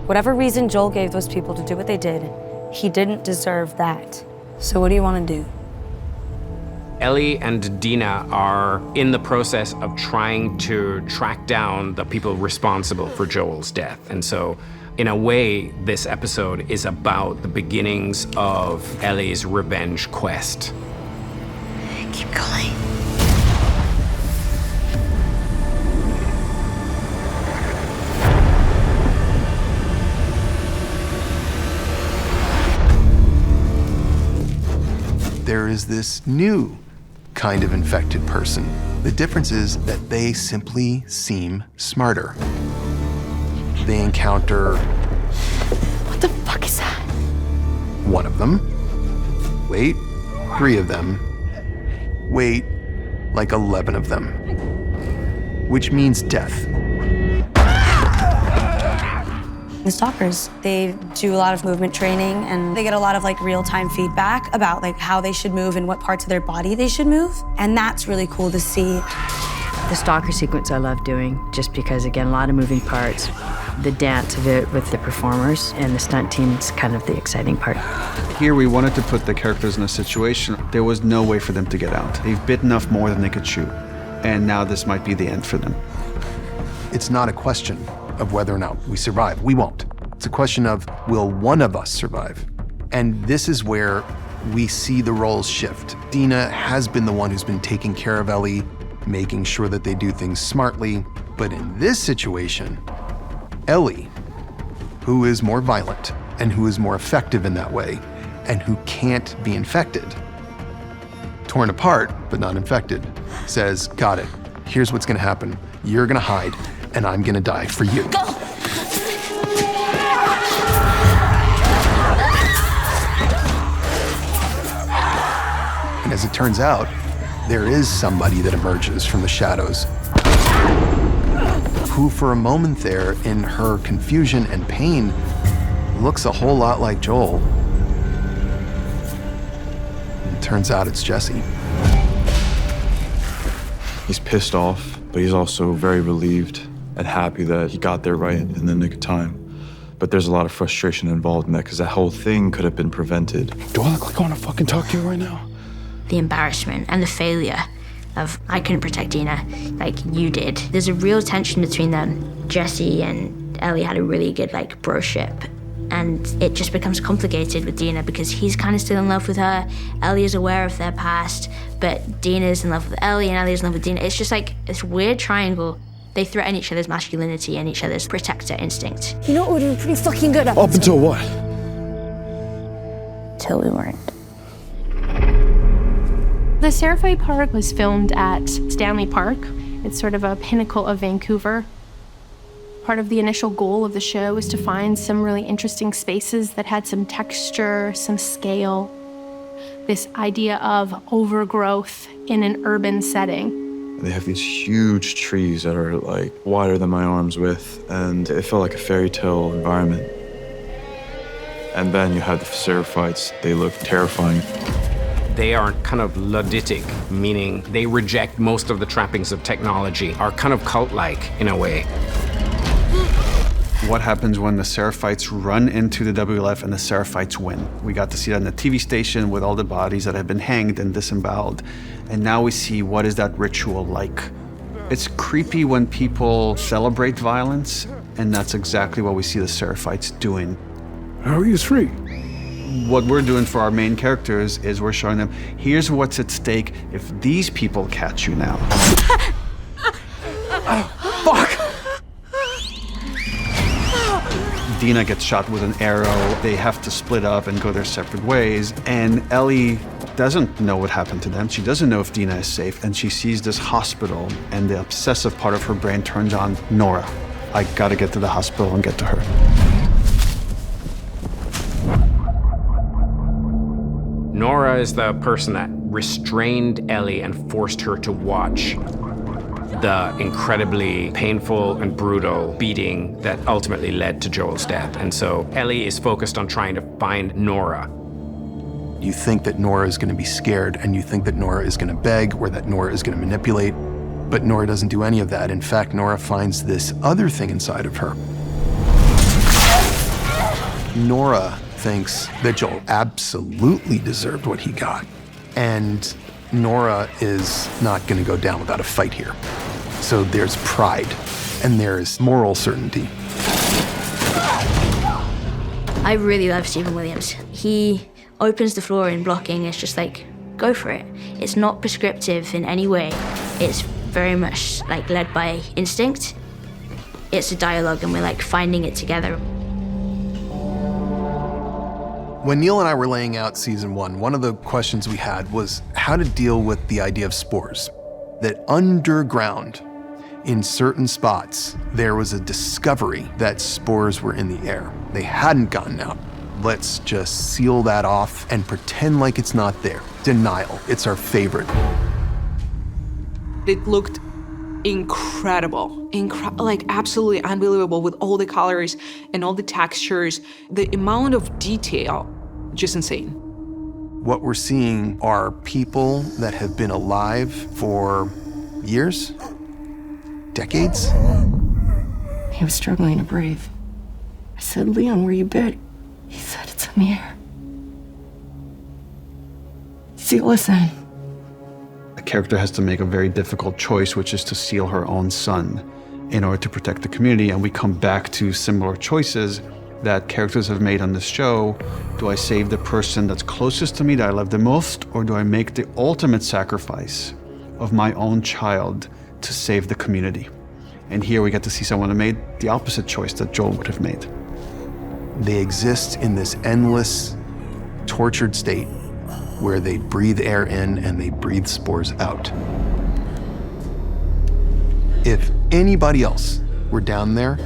Whatever reason Joel gave those people to do what they did, he didn't deserve that. So what do you want to do? Ellie and Dina are in the process of trying to track down the people responsible for Joel's death. And so, in a way, this episode is about the beginnings of Ellie's revenge quest. Keep going. There is this new kind of infected person. The difference is that they simply seem smarter. They encounter... What the fuck is that? One of them. Wait, 3 of them. Wait, like 11 of them. Which means death. The stalkers, they do a lot of movement training and they get a lot of like real-time feedback about like how they should move and what parts of their body they should move. And that's really cool to see. The stalker sequence I love doing just because, again, a lot of moving parts. The dance of it with the performers and the stunt team's kind of the exciting part. Here we wanted to put the characters in a situation there was no way for them to get out. They've bitten off more than they could chew. And now this might be the end for them. It's not a question of whether or not we survive. We won't. It's a question of, will one of us survive? And this is where we see the roles shift. Dina has been the one who's been taking care of Ellie, making sure that they do things smartly. But in this situation, Ellie, who is more violent and who is more effective in that way, and who can't be infected, torn apart but not infected, says, got it. Here's what's gonna happen. You're gonna hide, and I'm gonna die for you. Go! And as it turns out, there is somebody that emerges from the shadows who for a moment there, in her confusion and pain, looks a whole lot like Joel. And it turns out it's Jesse. He's pissed off, but he's also very relieved and happy that he got there right in the nick of time. But there's a lot of frustration involved in that because that whole thing could have been prevented. Do I look like I want to fucking talk to you right now? The embarrassment and the failure of, I couldn't protect Dina like you did. There's a real tension between them. Jesse and Ellie had a really good like broship. And it just becomes complicated with Dina because he's kind of still in love with her. Ellie is aware of their past, but Dina's in love with Ellie and Ellie's in love with Dina. It's just like this weird triangle. They threaten each other's masculinity and each other's protector instinct. You know what we're doing pretty fucking good at? Up until what? Till we weren't. The Seraphite Park was filmed at Stanley Park. It's sort of a pinnacle of Vancouver. Part of the initial goal of the show was to find some really interesting spaces that had some texture, some scale. This idea of overgrowth in an urban setting. They have these huge trees that are like wider than my arm's width, and it felt like a fairy tale environment. And then you had the Seraphites. They look terrifying. They are kind of Ludditic, meaning they reject most of the trappings of technology, are kind of cult-like in a way. What happens when the Seraphites run into the WLF and the Seraphites win? We got to see that on the TV station with all the bodies that have been hanged and disemboweled. And now we see what is that ritual like. It's creepy when people celebrate violence, and that's exactly what we see the Seraphites doing. How are you free? What we're doing for our main characters is we're showing them, here's what's at stake if these people catch you now. Fuck! Dina gets shot with an arrow. They have to split up and go their separate ways. And Ellie doesn't know what happened to them. She doesn't know if Dina is safe. And she sees this hospital, and the obsessive part of her brain turns on Nora. I gotta get to the hospital and get to her. Nora is the person that restrained Ellie and forced her to watch the incredibly painful and brutal beating that ultimately led to Joel's death. And so Ellie is focused on trying to find Nora. You think that Nora is going to be scared, and you think that Nora is going to beg, or that Nora is going to manipulate, but Nora doesn't do any of that. In fact, Nora finds this other thing inside of her. Nora thinks that Joel absolutely deserved what he got. And Nora is not going to go down without a fight here. So there's pride and there's moral certainty. I really love Stephen Williams. He opens the floor in blocking. It's just like, go for it. It's not prescriptive in any way. It's very much like led by instinct. It's a dialogue and we're like finding it together. When Neil and I were laying out season one of the questions we had was how to deal with the idea of spores. That underground, in certain spots, there was a discovery that spores were in the air. They hadn't gotten out. Let's just seal that off and pretend like it's not there. Denial, it's our favorite. It looked incredible, like absolutely unbelievable with all the colors and all the textures. The amount of detail, just insane. What we're seeing are people that have been alive for years, decades. He was struggling to breathe. I said, Leon, were you bit? He said, it's in the air. Seal us in. The character has to make a very difficult choice, which is to seal her own son in order to protect the community. And we come back to similar choices that characters have made on this show. Do I save the person that's closest to me, that I love the most, or do I make the ultimate sacrifice of my own child to save the community? And here we get to see someone who made the opposite choice that Joel would have made. They exist in this endless, tortured state where they breathe air in and they breathe spores out. If anybody else were down there,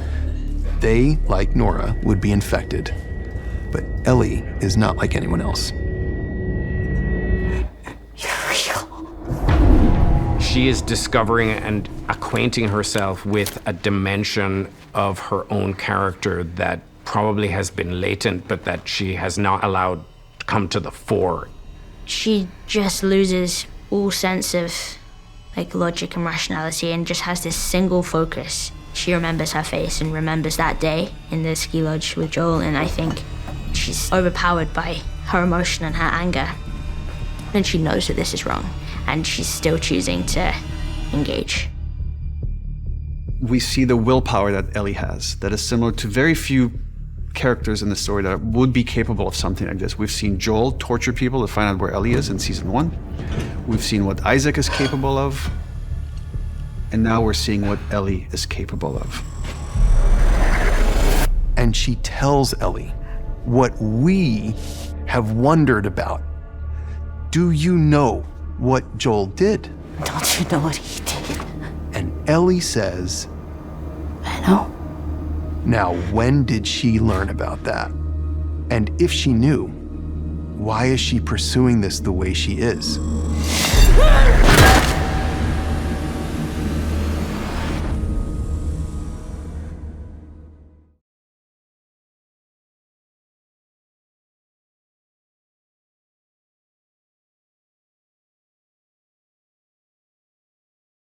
they, like Nora, would be infected. But Ellie is not like anyone else. She is discovering and acquainting herself with a dimension of her own character that probably has been latent, but that she has not allowed to come to the fore. She just loses all sense of like logic and rationality and just has this single focus. She remembers her face and remembers that day in the ski lodge with Joel, and I think she's overpowered by her emotion and her anger. And she knows that this is wrong, and she's still choosing to engage. We see the willpower that Ellie has that is similar to very few characters in the story that would be capable of something like this. We've seen Joel torture people to find out where Ellie is in season 1. We've seen what Isaac is capable of. And now we're seeing what Ellie is capable of. And she tells Ellie what we have wondered about. Do you know what Joel did? Don't you know what he did? And Ellie says, I know. now when did she learn about that? And if she knew, why is she pursuing this the way she is?